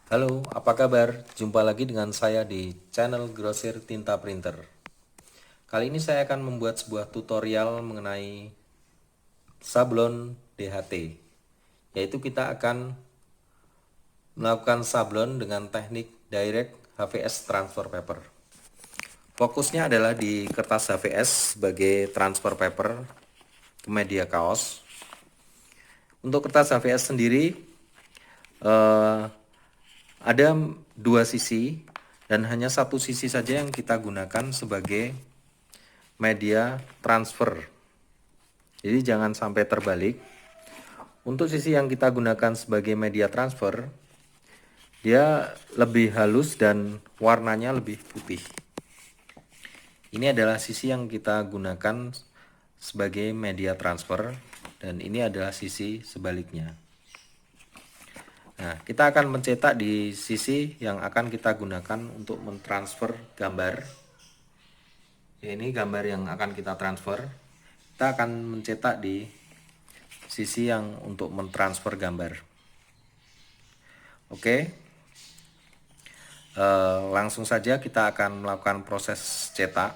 Halo, apa kabar? Jumpa lagi dengan saya di channel Grosir Tinta Printer. Kali ini saya akan membuat sebuah tutorial mengenai sablon DHT, yaitu kita akan melakukan sablon dengan teknik Direct HVS Transfer Paper. Fokusnya adalah di kertas HVS sebagai transfer paper ke media kaos. Untuk kertas HVS sendiri, eh, ada dua sisi dan hanya satu sisi saja yang kita gunakan sebagai media transfer. Jadi jangan sampai terbalik. Untuk sisi yang kita gunakan sebagai media transfer, dia lebih halus dan warnanya lebih putih. Ini adalah sisi yang kita gunakan sebagai media transfer dan ini adalah sisi sebaliknya. Nah, kita akan mencetak di sisi yang akan kita gunakan untuk mentransfer gambar. Ya, ini gambar yang akan kita transfer. Kita akan mencetak di sisi yang untuk mentransfer gambar. Oke, langsung saja kita akan melakukan proses cetak.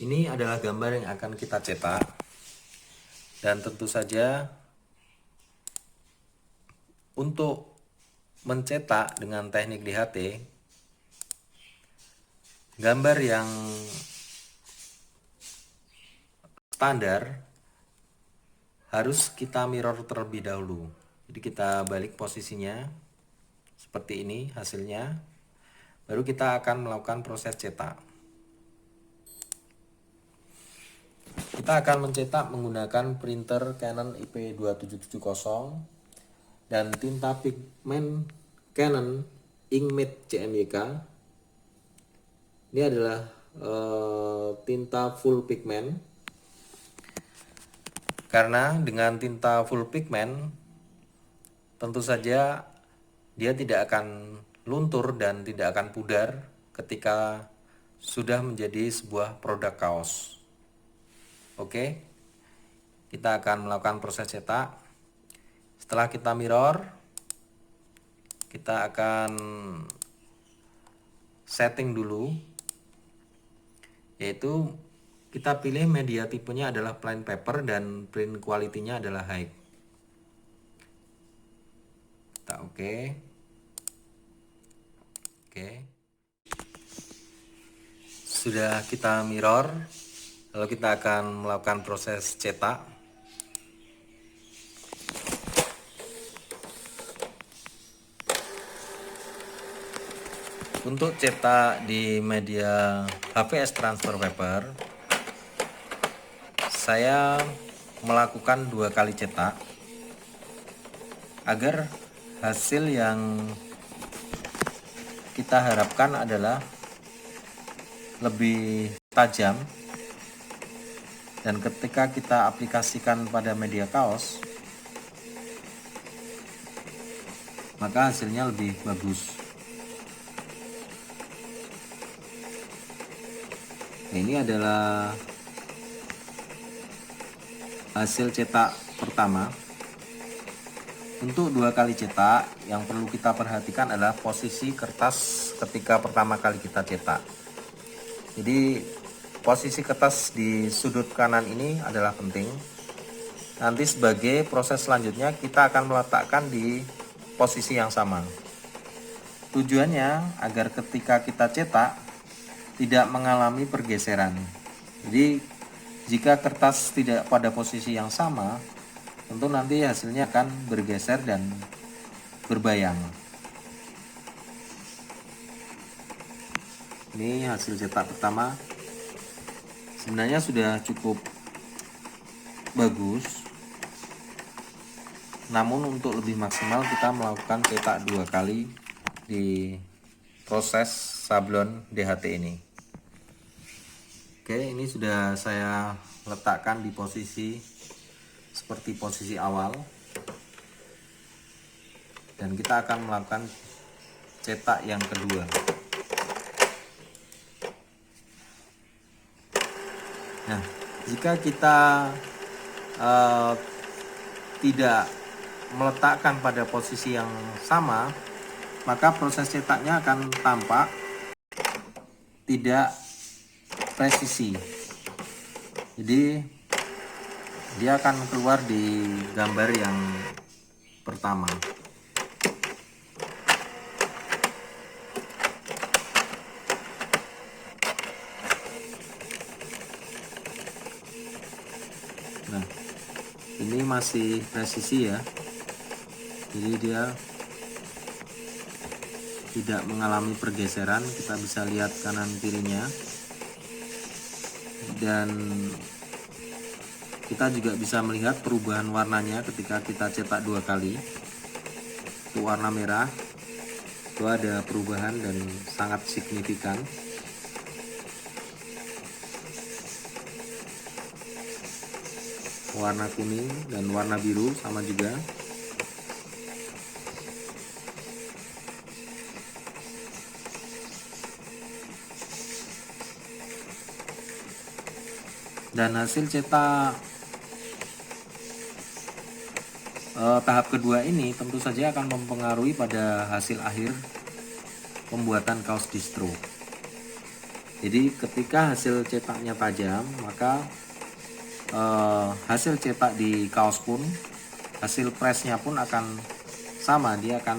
Ini adalah gambar yang akan kita cetak. Dan tentu saja untuk mencetak dengan teknik DHT, gambar yang standar harus kita mirror terlebih dahulu. Jadi kita balik posisinya seperti ini hasilnya. Baru kita akan melakukan proses cetak. Kita akan mencetak menggunakan printer Canon IP2770 dan tinta pigmen Canon Inkmate CMYK. Ini adalah tinta full pigment. Karena dengan tinta full pigment tentu saja dia tidak akan luntur dan tidak akan pudar ketika sudah menjadi sebuah produk kaos. Oke, kita akan melakukan proses cetak. Setelah kita mirror, kita akan setting dulu, yaitu kita pilih media tipenya adalah plain paper dan print quality-nya adalah high. Kita oke. Sudah kita mirror, lalu kita akan melakukan proses cetak. Untuk cetak di media HVS transfer paper, saya melakukan 2 kali cetak agar hasil yang kita harapkan adalah lebih tajam, dan ketika kita aplikasikan pada media kaos maka hasilnya lebih bagus. Nah, ini adalah hasil cetak pertama. Untuk 2 kali cetak, yang perlu kita perhatikan adalah posisi kertas ketika pertama kali kita cetak. Jadi posisi kertas di sudut kanan ini adalah penting. Nanti sebagai proses selanjutnya kita akan meletakkan di posisi yang sama. Tujuannya agar ketika kita cetak tidak mengalami pergeseran. Jadi jika kertas tidak pada posisi yang sama, tentu nanti hasilnya akan bergeser dan berbayang. Ini hasil cetak pertama. Sebenarnya sudah cukup bagus. Namun untuk lebih maksimal kita melakukan cetak 2 kali di proses sablon DHT ini. Oke, ini sudah saya letakkan di posisi seperti posisi awal. Dan kita akan melakukan cetak yang kedua. Nah, jika kita tidak meletakkan pada posisi yang sama, maka proses cetaknya akan tampak tidak presisi. Jadi dia akan keluar di gambar yang pertama. Nah, ini masih presisi ya. Jadi dia tidak mengalami pergeseran, kita bisa lihat kanan kirinya. Dan kita juga bisa melihat perubahan warnanya ketika kita cetak 2 kali. Untuk warna merah itu ada perubahan dan sangat signifikan. Warna kuning dan warna biru sama juga. Dan hasil cetak tahap kedua ini tentu saja akan mempengaruhi pada hasil akhir pembuatan kaos distro. Jadi ketika hasil cetaknya tajam, maka hasil cetak di kaos pun, hasil pressnya pun akan sama, dia akan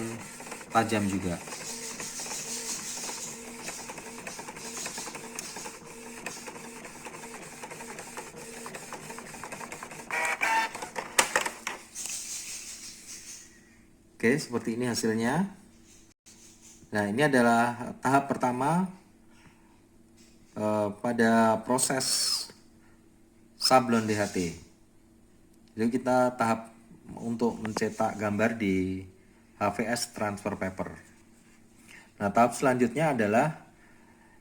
tajam juga. Oke, seperti ini hasilnya. Nah, ini adalah tahap pertama pada proses sablon DHT. Jadi kita tahap untuk mencetak gambar di HVS transfer paper. Nah, tahap selanjutnya adalah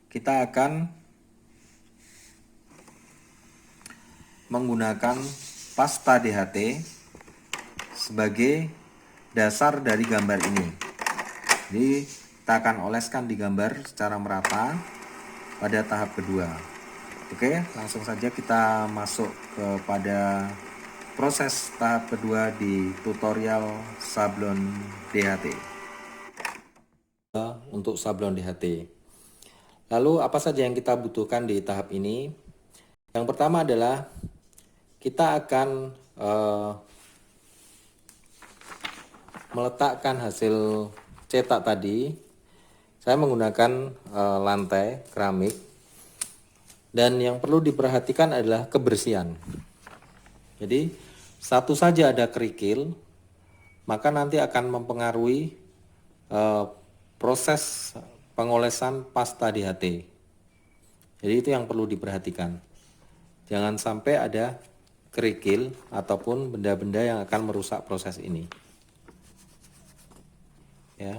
kita akan menggunakan pasta DHT sebagai dasar dari gambar ini. Jadi kita akan oleskan di gambar secara merata pada tahap kedua. Oke, langsung saja kita masuk kepada proses tahap kedua di tutorial sablon DHT. Untuk sablon DHT. Lalu apa saja yang kita butuhkan di tahap ini? Yang pertama adalah kita akan meletakkan hasil cetak tadi. Saya menggunakan lantai keramik, dan yang perlu diperhatikan adalah kebersihan. Jadi satu saja ada kerikil, maka nanti akan mempengaruhi proses pengolesan pasta DHT. Jadi itu yang perlu diperhatikan. Jangan sampai ada kerikil ataupun benda-benda yang akan merusak proses ini. Ya.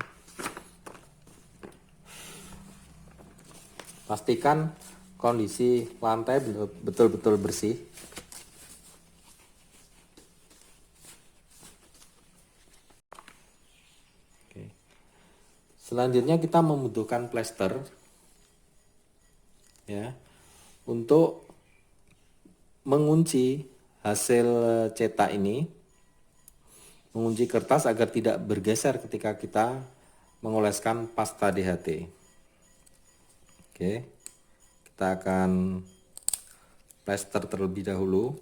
Pastikan kondisi lantai betul-betul bersih. Oke. Selanjutnya kita membutuhkan plester ya, untuk mengunci hasil cetak ini, mengunci kertas agar tidak bergeser ketika kita mengoleskan pasta DHT. Oke, kita akan plester terlebih dahulu.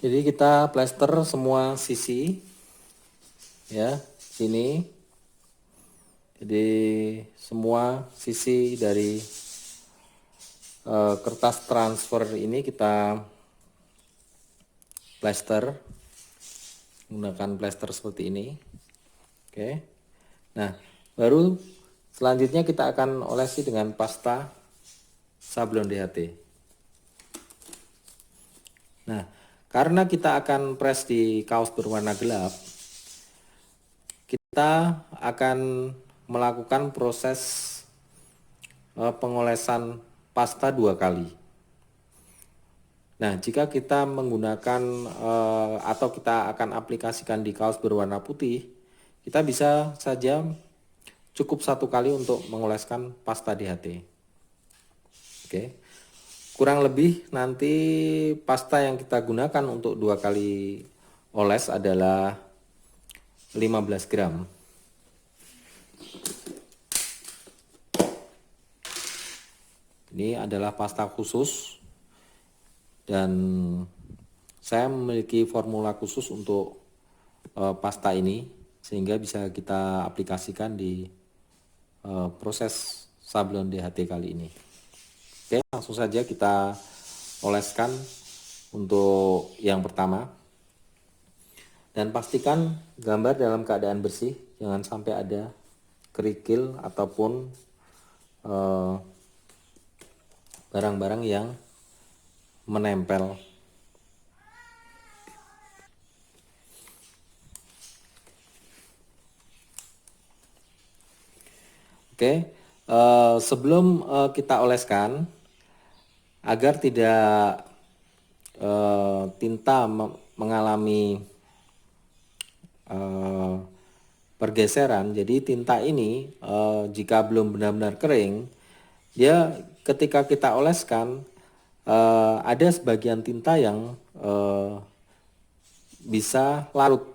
Jadi kita plester semua sisi ya, sini. Jadi semua sisi dari kertas transfer ini kita plester menggunakan plester seperti ini. Oke. Nah, Baru selanjutnya kita akan olesi dengan pasta sablon DHT. Nah, karena kita akan press di kaos berwarna gelap, kita akan melakukan proses pengolesan pasta 2 kali. Nah, jika kita menggunakan atau kita akan aplikasikan di kaos berwarna putih, kita bisa saja cukup 1 kali untuk mengoleskan pasta DHT. Oke. Kurang lebih nanti pasta yang kita gunakan untuk 2 kali oles adalah 15 gram. Ini adalah pasta khusus dan saya memiliki formula khusus untuk pasta ini sehingga bisa kita aplikasikan di proses sablon DHT kali ini. Oke, langsung saja kita oleskan untuk yang pertama. Dan pastikan gambar dalam keadaan bersih, jangan sampai ada kerikil ataupun barang-barang yang menempel. Oke, sebelum kita oleskan, agar tidak tinta mengalami pergeseran, jadi tinta ini jika belum benar-benar kering, dia ketika kita oleskan ada sebagian tinta yang bisa larut.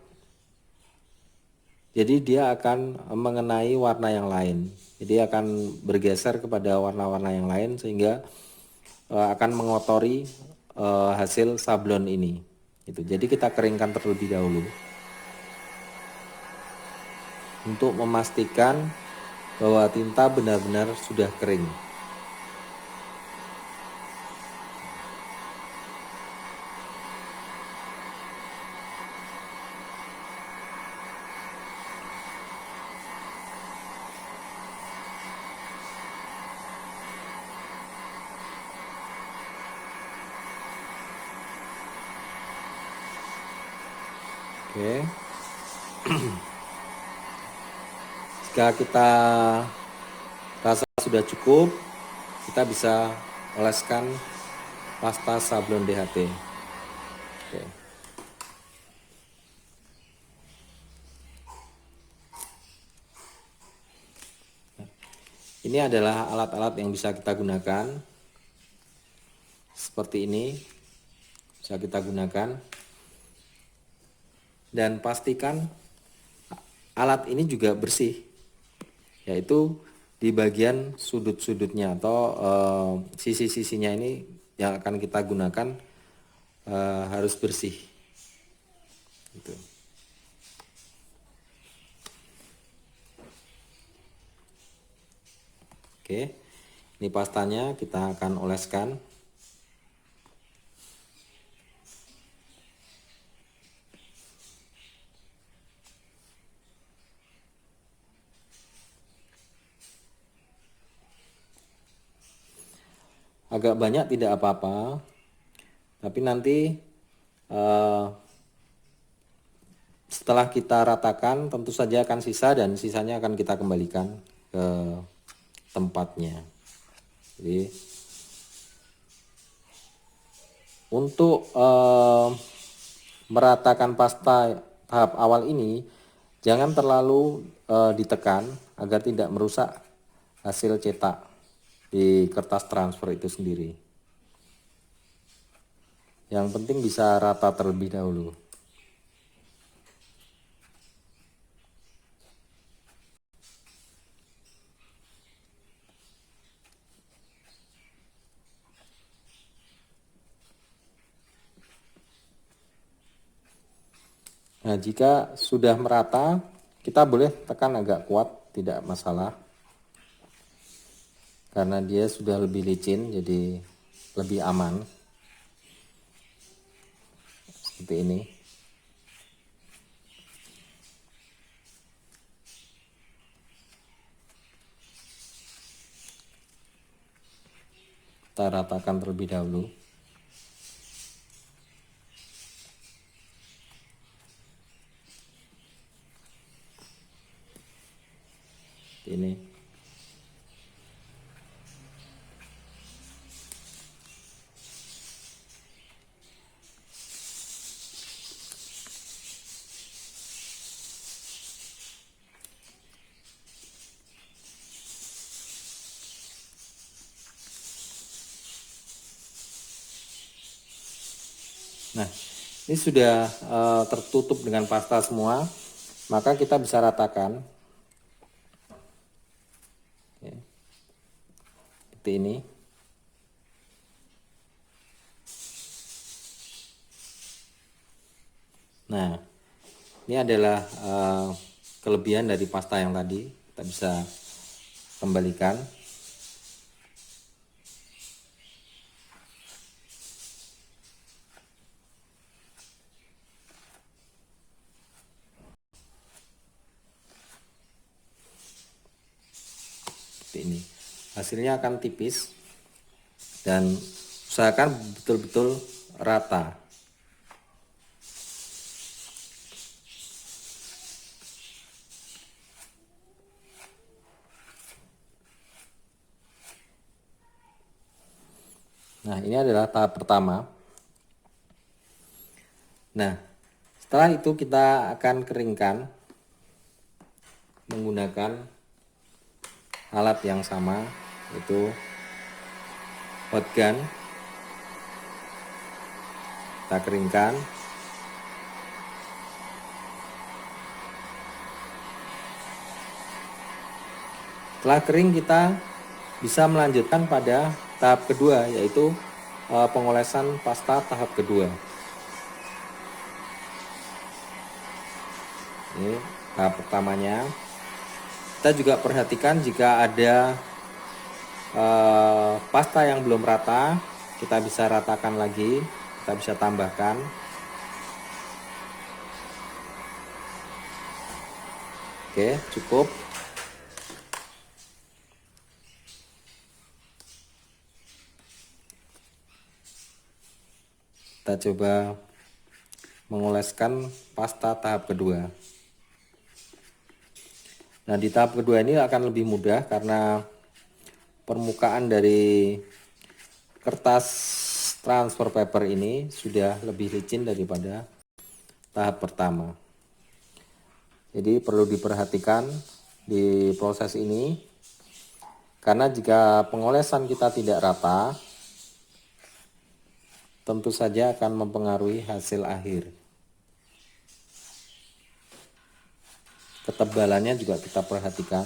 Jadi dia akan mengenai warna yang lain. Jadi akan bergeser kepada warna-warna yang lain sehingga akan mengotori hasil sablon ini. Itu. Jadi kita keringkan terlebih dahulu untuk memastikan bahwa tinta benar-benar sudah kering. Oke. Jika kita rasa sudah cukup, kita bisa oleskan pasta sablon DHT. Oke. Ini adalah alat-alat yang bisa kita gunakan. Seperti ini bisa kita gunakan. Dan pastikan alat ini juga bersih, yaitu di bagian sudut-sudutnya atau sisi-sisinya ini yang akan kita gunakan harus bersih. Gitu. Oke, ini pastanya kita akan oleskan. Agak banyak tidak apa-apa, tapi nanti setelah kita ratakan tentu saja akan sisa dan sisanya akan kita kembalikan ke tempatnya. Jadi untuk meratakan pasta tahap awal ini jangan terlalu ditekan agar tidak merusak hasil cetak di kertas transfer itu sendiri. Yang penting bisa rata terlebih dahulu. Nah, jika sudah merata, kita boleh tekan agak kuat, tidak masalah. Karena dia sudah lebih licin, jadi lebih aman. Seperti ini. Kita ratakan terlebih dahulu. Ini. Nah, ini sudah tertutup dengan pasta semua, maka kita bisa ratakan. Oke. Seperti ini. Nah, ini adalah kelebihan dari pasta yang tadi. Kita bisa kembalikan. Seperti ini. Hasilnya akan tipis dan usahakan betul-betul rata. Nah, ini adalah tahap pertama. Nah, setelah itu kita akan keringkan menggunakan alat yang sama, yaitu hot gun. Kita keringkan. Setelah kering, kita bisa melanjutkan pada tahap kedua, yaitu pengolesan pasta tahap kedua. Ini tahap pertamanya. Kita juga perhatikan jika ada pasta yang belum rata, kita bisa ratakan lagi, kita bisa tambahkan. Oke, cukup. Kita coba mengoleskan pasta tahap kedua. Nah, di tahap kedua ini akan lebih mudah karena permukaan dari kertas transfer paper ini sudah lebih licin daripada tahap pertama. Jadi perlu diperhatikan di proses ini, karena jika pengolesan kita tidak rata, tentu saja akan mempengaruhi hasil akhir. Ketebalannya juga kita perhatikan.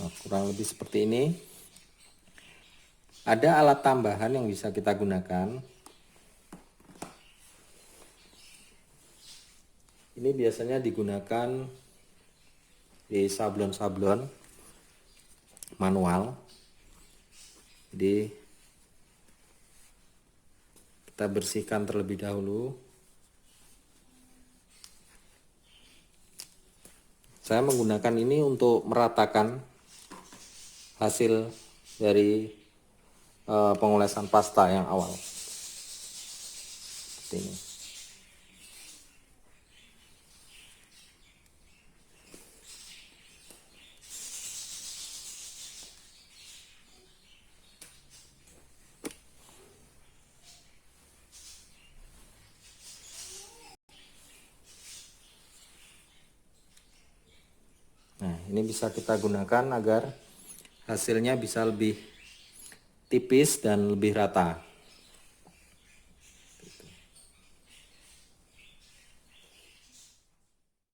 Nah, kurang lebih seperti ini. Ada alat tambahan yang bisa kita gunakan. Ini biasanya digunakan di sablon-sablon manual. Jadi kita bersihkan terlebih dahulu. Saya menggunakan ini untuk meratakan hasil dari pengolesan pasta yang awal. Seperti ini. Nah, ini bisa kita gunakan agar hasilnya bisa lebih tipis dan lebih rata.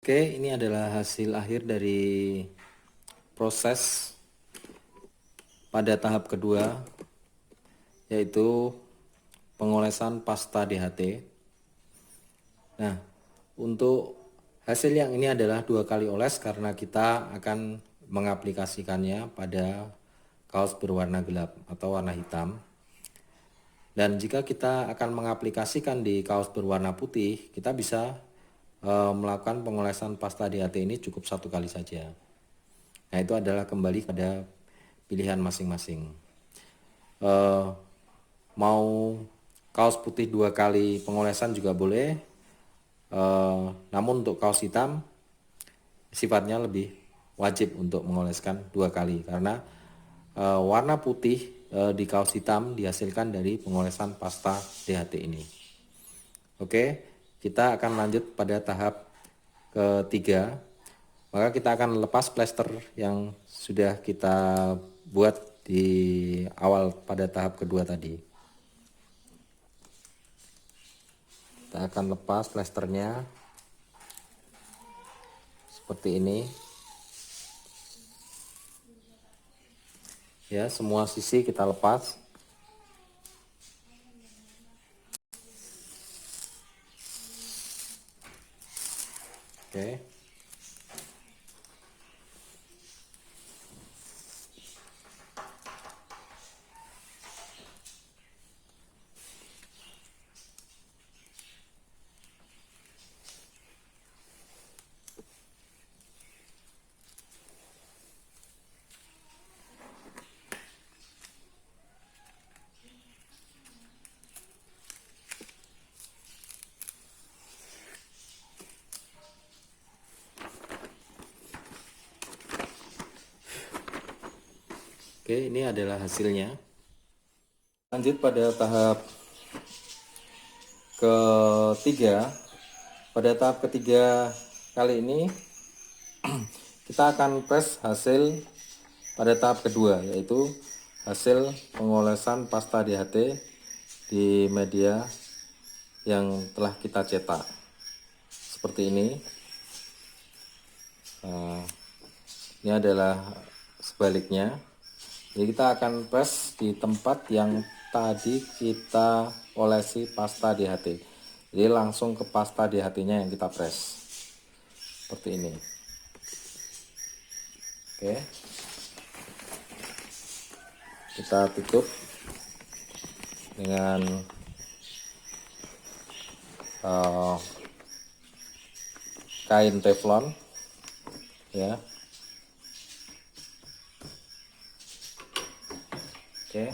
Oke, ini adalah hasil akhir dari proses pada tahap kedua, yaitu pengolesan pasta DHT. Nah, untuk hasil yang ini adalah 2 kali oles karena kita akan mengaplikasikannya pada kaos berwarna gelap atau warna hitam. Dan jika kita akan mengaplikasikan di kaos berwarna putih, kita bisa melakukan pengolesan pasta DHT ini cukup 1 kali saja. Nah, itu adalah kembali pada pilihan masing-masing. Mau kaos putih 2 kali pengolesan juga boleh. Namun untuk kaos hitam sifatnya lebih wajib untuk mengoleskan 2 kali karena warna putih di kaos hitam dihasilkan dari pengolesan pasta DHT ini. Oke, kita akan lanjut pada tahap ketiga. Maka kita akan lepas plester yang sudah kita buat di awal pada tahap kedua tadi. Kita akan lepas plesternya seperti ini. Ya, semua sisi kita lepas. Oke. Oke, ini adalah hasilnya. Lanjut pada tahap ketiga. Pada tahap ketiga kali ini kita akan press hasil pada tahap kedua, yaitu hasil pengolesan pasta DHT di media yang telah kita cetak. Seperti ini. Ini adalah sebaliknya. Jadi kita akan press di tempat yang tadi kita olesi pasta DHT. Jadi langsung ke pasta DHT-nya yang kita press. Seperti ini. Oke. Kita tutup dengan kain teflon, ya. Oke.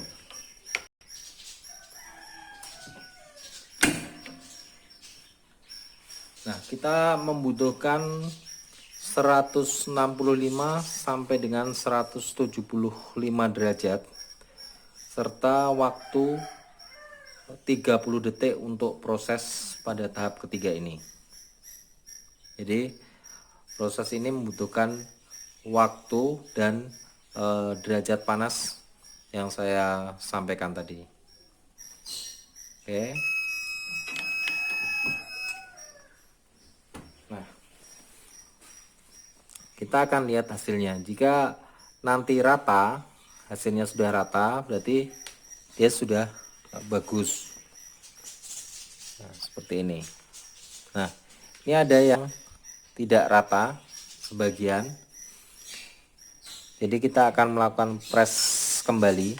Nah, kita membutuhkan 165 sampai dengan 175 derajat serta waktu 30 detik untuk proses pada tahap ketiga ini. Jadi proses ini membutuhkan waktu dan derajat panas yang saya sampaikan tadi. Oke. Nah, kita akan lihat hasilnya. Jika nanti rata, hasilnya sudah rata, berarti dia sudah bagus. Nah, seperti ini. Nah, ini ada yang tidak rata sebagian. Jadi kita akan melakukan press kembali.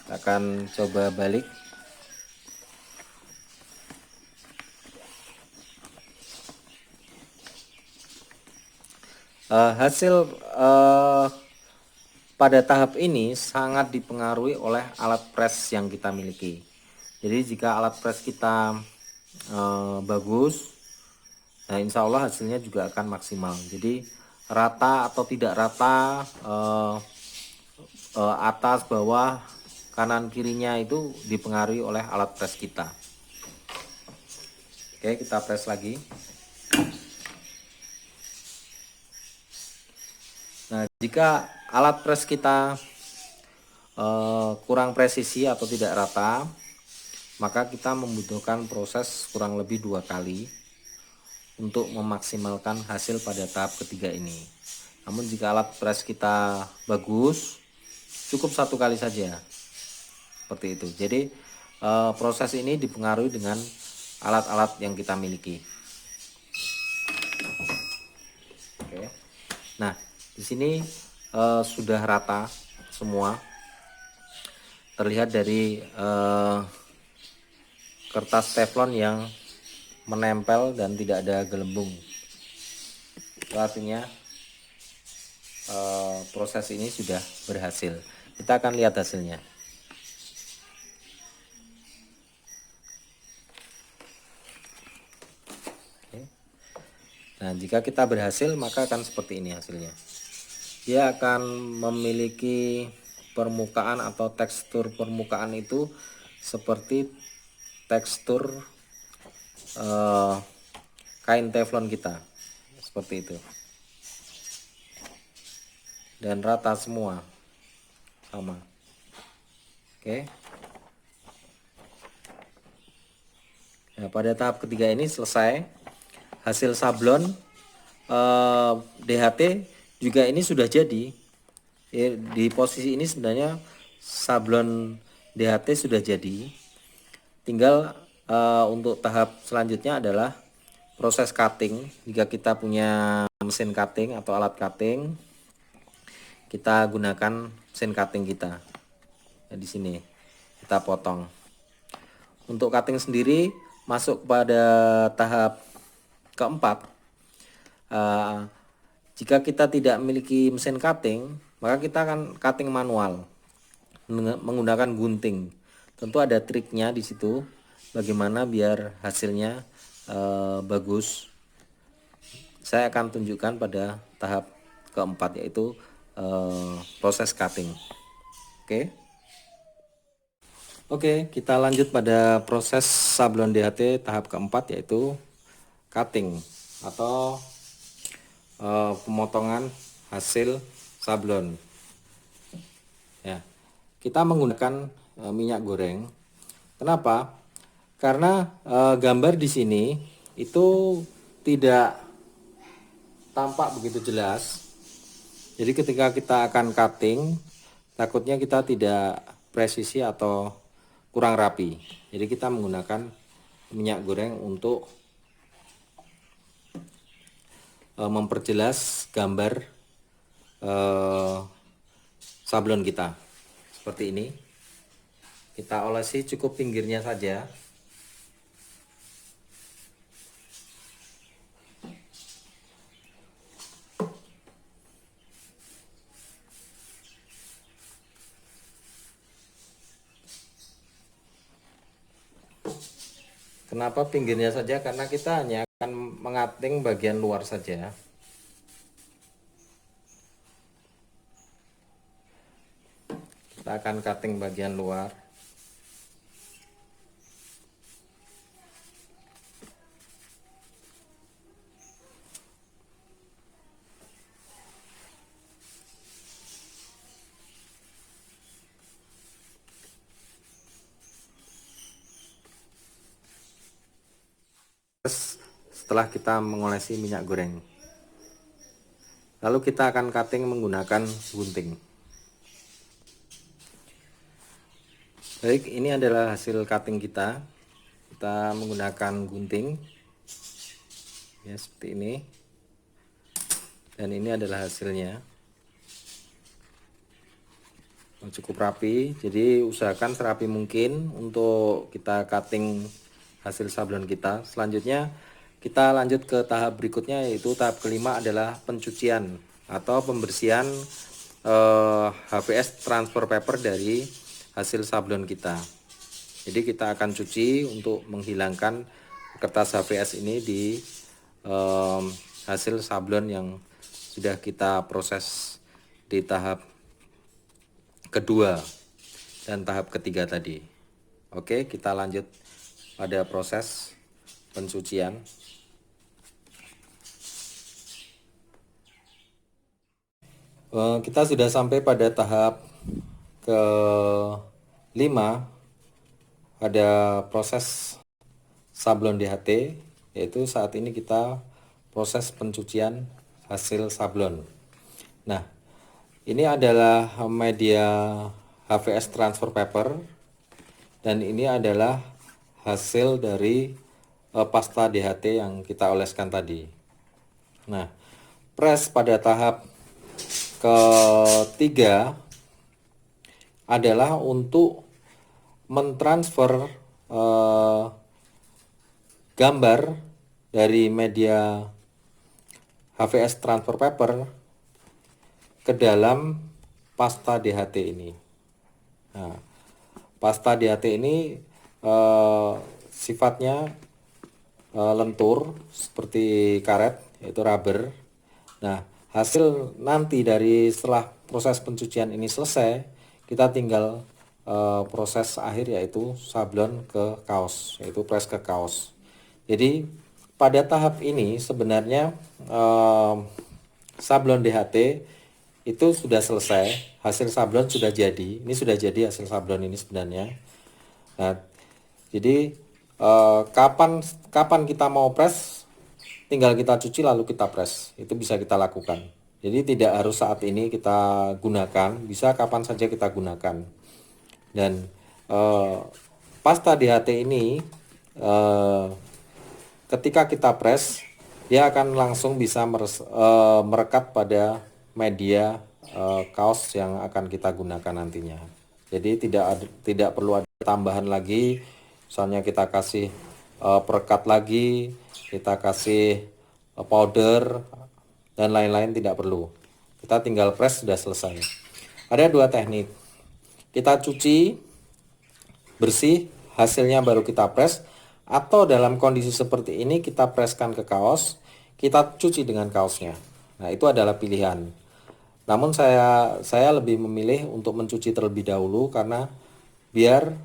Kita akan coba balik. Hasil pada tahap ini sangat dipengaruhi oleh alat press yang kita miliki. Jadi jika alat press kita bagus, nah insya Allah hasilnya juga akan maksimal. Jadi rata atau tidak rata, atas bawah kanan kirinya itu dipengaruhi oleh alat press kita. Oke, kita press lagi. Nah, jika alat press kita kurang presisi atau tidak rata, maka kita membutuhkan proses kurang lebih 2 kali untuk memaksimalkan hasil pada tahap ketiga ini. Namun jika alat press kita bagus, cukup 1 kali saja. seperti itu. Jadi proses ini dipengaruhi dengan alat-alat yang kita miliki. Oke. Nah, di sini sudah rata semua. Terlihat dari kertas teflon yang menempel dan tidak ada gelembung. Itu artinya proses ini sudah berhasil. Kita akan lihat hasilnya. Oke. Nah, jika kita berhasil, maka akan seperti ini hasilnya. Dia akan memiliki permukaan atau tekstur permukaan itu seperti tekstur kain teflon kita, seperti itu, dan rata semua sama. Oke. Nah, pada tahap ketiga ini selesai. Hasil sablon DHT juga ini sudah jadi. Di posisi ini sebenarnya sablon DHT sudah jadi. Tinggal untuk tahap selanjutnya adalah proses cutting. Jika kita punya mesin cutting atau alat cutting, kita gunakan mesin cutting kita. Nah, di sini kita potong. Untuk cutting sendiri masuk pada tahap keempat. Jika kita tidak memiliki mesin cutting, maka kita akan cutting manual menggunakan gunting. Tentu ada triknya di situ, bagaimana biar hasilnya bagus. Saya akan tunjukkan pada tahap keempat, yaitu proses cutting. Oke, kita lanjut pada proses sablon DHT tahap keempat, yaitu cutting atau pemotongan hasil sablon. Ya, kita menggunakan minyak goreng. Kenapa? Karena gambar di sini itu tidak tampak begitu jelas. Jadi ketika kita akan cutting, takutnya kita tidak presisi atau kurang rapi. Jadi kita menggunakan minyak goreng untuk memperjelas gambar sablon kita. Seperti ini. Kita olesi cukup pinggirnya saja. Kenapa pinggirnya saja? Karena kita hanya akan mengating bagian luar saja. Kita akan cutting bagian luar. Setelah kita mengolesi minyak goreng, lalu kita akan cutting menggunakan gunting. Baik, ini adalah hasil cutting kita. Kita menggunakan gunting, ya seperti ini. Dan ini adalah hasilnya. Cukup rapi, jadi usahakan serapi mungkin untuk kita cutting hasil sablon kita. Selanjutnya kita lanjut ke tahap berikutnya, yaitu tahap kelima adalah pencucian atau pembersihan HVS transfer paper dari hasil sablon kita. Jadi kita akan cuci untuk menghilangkan kertas HVS ini di hasil sablon yang sudah kita proses di tahap kedua dan tahap ketiga tadi. Oke, kita lanjut pada proses pencucian. Kita sudah sampai pada tahap ke-5, ada proses sablon DHT, yaitu saat ini kita proses pencucian hasil sablon. Nah, ini adalah media HVS transfer paper Dan ini adalah hasil dari pasta DHT yang kita oleskan tadi. Nah, press pada tahap ketiga adalah untuk mentransfer gambar dari media HVS transfer paper ke dalam pasta DHT ini. Nah, pasta DHT ini sifatnya lentur seperti karet, yaitu rubber. Nah, hasil nanti dari setelah proses pencucian ini selesai, kita tinggal proses akhir yaitu sablon ke kaos, yaitu press ke kaos. Jadi pada tahap ini sebenarnya sablon DHT itu sudah selesai, hasil sablon sudah jadi. Ini sudah jadi hasil sablon ini sebenarnya. Nah, jadi kapan kita mau press, tinggal kita cuci lalu kita press. Itu bisa kita lakukan. Jadi tidak harus saat ini kita gunakan, bisa kapan saja kita gunakan. Dan pasta DHT ini ketika kita press, dia akan langsung bisa merekat pada media kaos yang akan kita gunakan nantinya. Jadi tidak perlu ada tambahan lagi, misalnya kita kasih perekat lagi, kita kasih powder dan lain-lain, tidak perlu. Kita tinggal press sudah selesai. Ada dua teknik. Kita cuci bersih, hasilnya baru kita press, atau dalam kondisi seperti ini kita presskan ke kaos, kita cuci dengan kaosnya. Nah, itu adalah pilihan. Namun saya lebih memilih untuk mencuci terlebih dahulu karena biar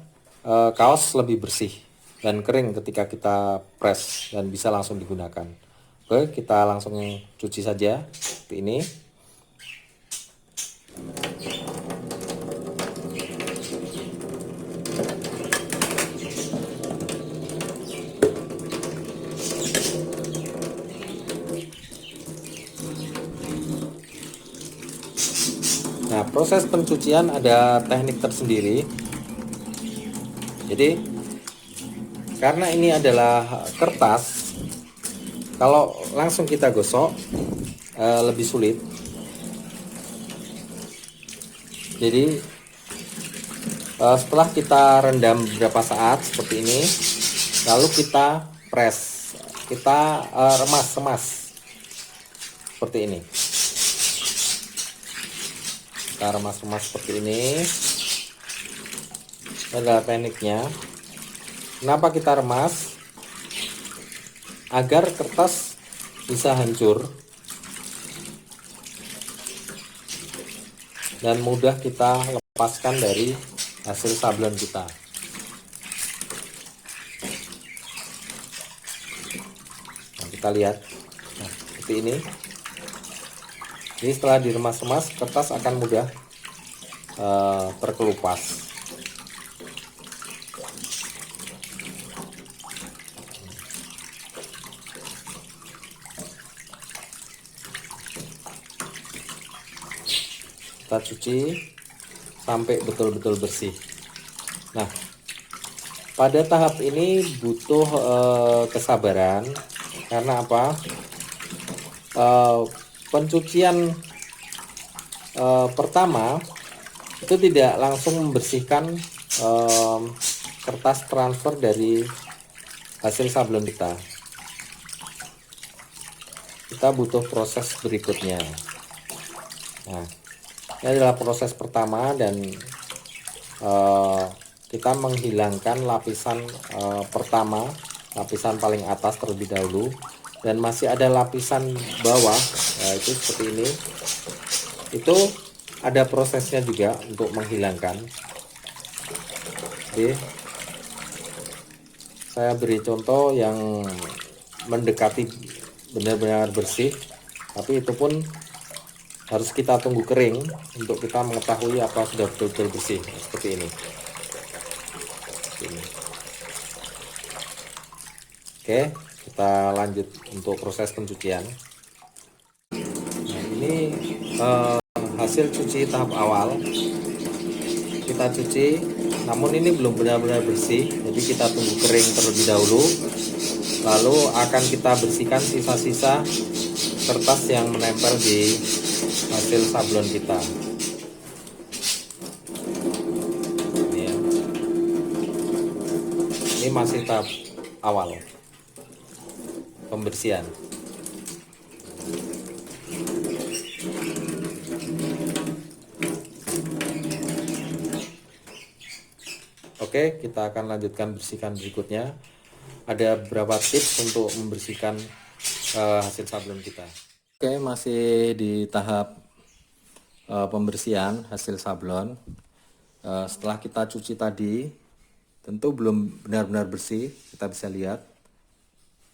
kaos lebih bersih dan kering ketika kita press dan bisa langsung digunakan. Oke, kita langsung cuci saja seperti ini. Nah, proses pencucian ada teknik tersendiri. Jadi, karena ini adalah kertas, kalau langsung kita gosok lebih sulit. Jadi, setelah kita rendam beberapa saat seperti ini, lalu kita press, kita remas seperti ini. Kita remas-remas seperti ini. Ini adalah tekniknya. Kenapa kita remas? Agar kertas bisa hancur dan mudah kita lepaskan dari hasil sablon kita. Nah, kita lihat, nah, seperti ini. Jadi setelah diremas-remas, kertas akan mudah terkelupas. Kita cuci sampai betul-betul bersih. Nah, pada tahap ini butuh kesabaran. Karena apa? Pencucian pertama itu tidak langsung membersihkan kertas transfer dari hasil sablon kita. Kita butuh proses berikutnya. Nah, ini adalah proses pertama dan kita menghilangkan lapisan pertama, lapisan paling atas terlebih dahulu, dan masih ada lapisan bawah, itu seperti ini. Itu ada prosesnya juga untuk menghilangkan. Oke, saya beri contoh yang mendekati benar-benar bersih, tapi itu pun harus kita tunggu kering untuk kita mengetahui apa sudah betul-betul bersih. Seperti ini. Oke, kita lanjut untuk proses pencucian. Nah, ini hasil cuci tahap awal. Kita cuci namun ini belum benar-benar bersih, jadi kita tunggu kering terlebih dahulu. Lalu akan kita bersihkan sisa-sisa kertas yang menempel di hasil sablon kita. Ini ya. Ini masih tahap awal pembersihan. Oke, kita akan lanjutkan bersihkan berikutnya. Ada beberapa tips untuk membersihkan hasil sablon kita. Oke, masih di tahap pembersihan hasil sablon. Setelah kita cuci tadi, tentu belum benar-benar bersih, kita bisa lihat.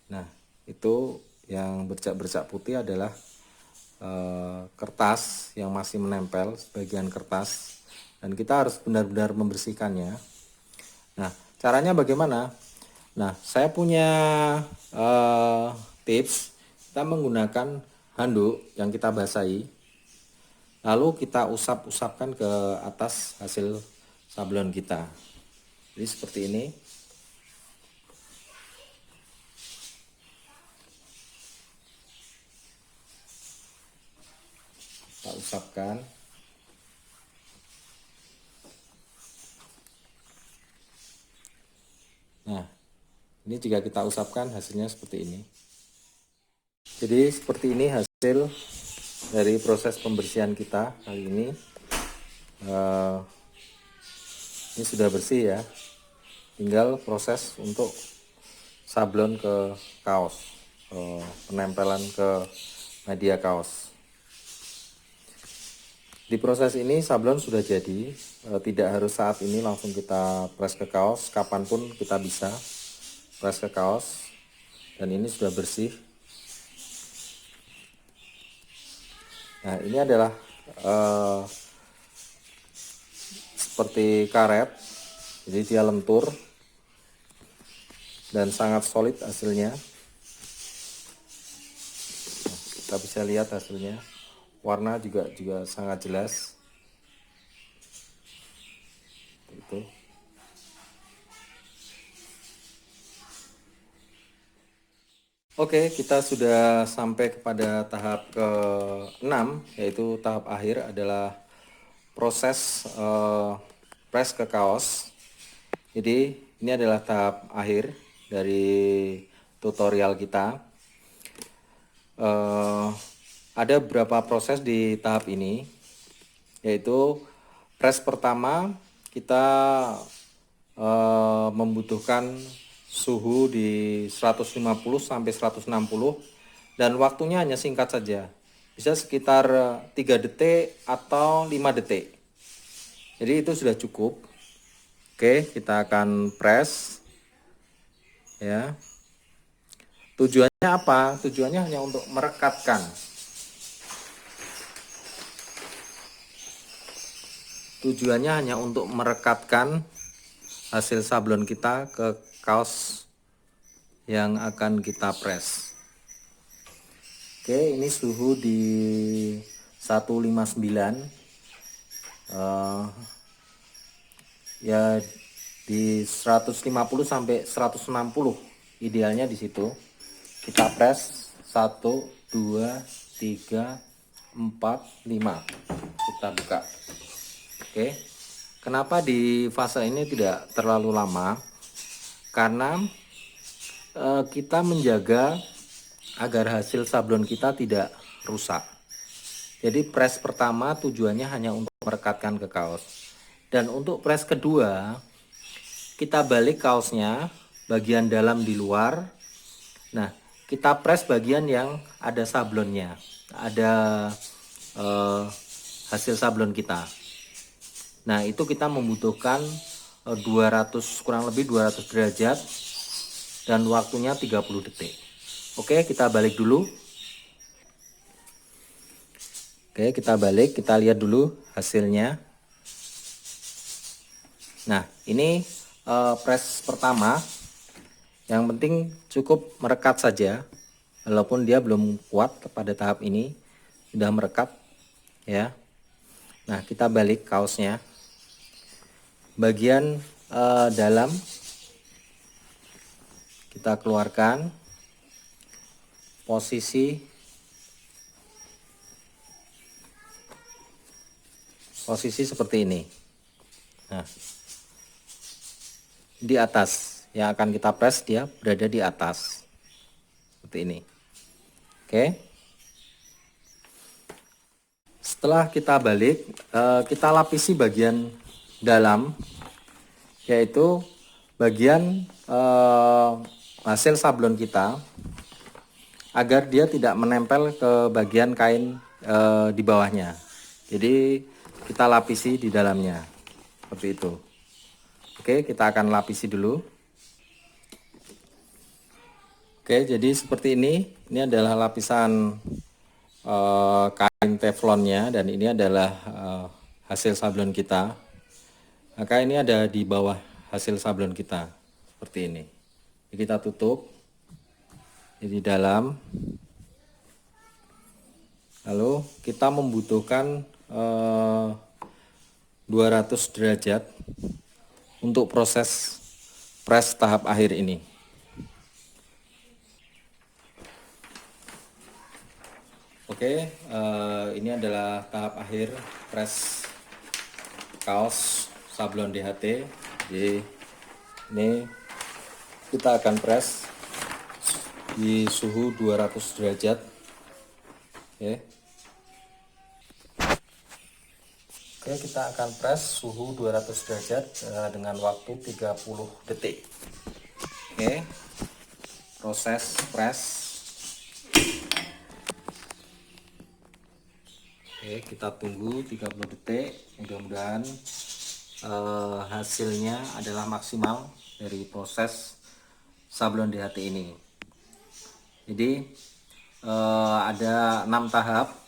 Nah, itu yang bercak-bercak putih adalah kertas yang masih menempel, sebagian kertas, dan kita harus benar-benar membersihkannya. Nah, caranya bagaimana? Nah, saya punya tips. Kita menggunakan handuk yang kita basahi, lalu kita usap-usapkan ke atas hasil sablon kita. Jadi seperti ini. Kita usapkan. Nah, ini jika kita usapkan hasilnya seperti ini. Jadi seperti ini hasil dari proses pembersihan kita kali ini. Ini sudah bersih ya. Tinggal proses untuk sablon ke kaos, penempelan ke media kaos. Di proses ini sablon sudah jadi, tidak harus saat ini langsung kita press ke kaos, kapanpun kita bisa press ke kaos. Dan ini sudah bersih. Nah, ini adalah seperti karet, jadi dia lentur dan sangat solid hasilnya. Nah, kita bisa lihat hasilnya. Warna juga sangat jelas. Itu. Oke, kita sudah sampai kepada tahap ke-6, yaitu tahap akhir adalah proses press ke kaos. Jadi ini adalah tahap akhir dari tutorial kita. Ada beberapa proses di tahap ini, yaitu press pertama kita membutuhkan suhu di 150 sampai 160 dan waktunya hanya singkat saja, bisa sekitar 3 detik atau 5 detik. Jadi itu sudah cukup. Oke, kita akan press ya. Tujuannya apa? Tujuannya hanya untuk merekatkan. Tujuannya hanya untuk merekatkan hasil sablon kita ke kaos yang akan kita press. Oke, ini suhu di 159. Ya di 150 sampai 160 idealnya di situ. Kita press 1 2 3 4 5. Kita buka. Oke. Kenapa di fase ini tidak terlalu lama? Karena kita menjaga agar hasil sablon kita tidak rusak. Jadi press pertama tujuannya hanya untuk merekatkan ke kaos. Dan untuk press kedua, kita balik kaosnya, bagian dalam di luar. Nah, kita press bagian yang ada sablonnya, ada hasil sablon kita. Nah, itu kita membutuhkan kurang lebih 200 derajat dan waktunya 30 detik. Oke, kita balik dulu. Oke, kita balik, kita lihat dulu hasilnya. Nah, ini press pertama. Yang penting cukup merekat saja, walaupun dia belum kuat pada tahap ini, sudah merekat ya. Nah, kita balik kaosnya. bagian dalam kita keluarkan, posisi seperti ini. Nah, di atas yang akan kita press, dia berada di atas seperti ini. Oke, setelah kita balik, kita lapisi bagian dalam, yaitu bagian hasil sablon kita, agar dia tidak menempel ke bagian kain di bawahnya. Jadi kita lapisi di dalamnya seperti itu. Oke, kita akan lapisi dulu. Oke, jadi seperti ini. Ini adalah lapisan kain teflonnya, dan ini adalah hasil sablon kita. Maka ini ada di bawah hasil sablon kita seperti ini. Jadi kita tutup di dalam. Lalu kita membutuhkan 200 derajat untuk proses press tahap akhir ini. Oke, ini adalah tahap akhir press kaos sablon DHT. Jadi ini kita akan press di suhu 200 derajat. Oke, kita akan press suhu 200 derajat dengan waktu 30 detik. Oke, proses press. Oke, kita tunggu 30 detik. Mudah-mudahan hasilnya adalah maksimal dari proses sablon DHT ini. Jadi ada 6 tahap.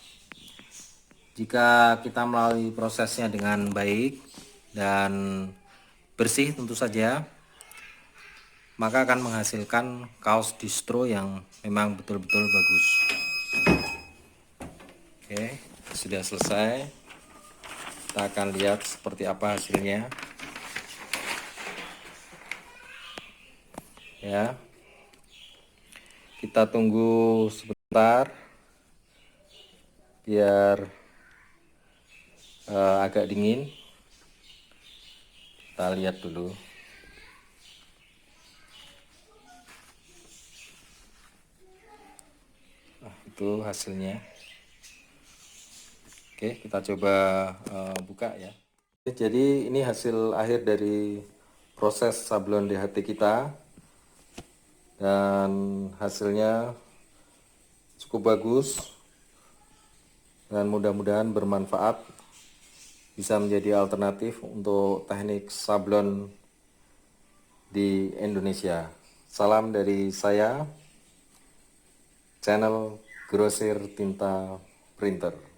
Jika kita melalui prosesnya dengan baik dan bersih tentu saja, maka akan menghasilkan kaos distro yang memang betul-betul bagus. Oke, sudah selesai. Kita akan lihat seperti apa hasilnya. Ya, kita tunggu sebentar biar agak dingin. Kita lihat dulu. Itu hasilnya. Oke, kita coba buka ya. Jadi ini hasil akhir dari proses sablon DHT kita, dan hasilnya cukup bagus dan mudah-mudahan bermanfaat, bisa menjadi alternatif untuk teknik sablon di Indonesia. Salam dari saya, channel Grosir Tinta Printer.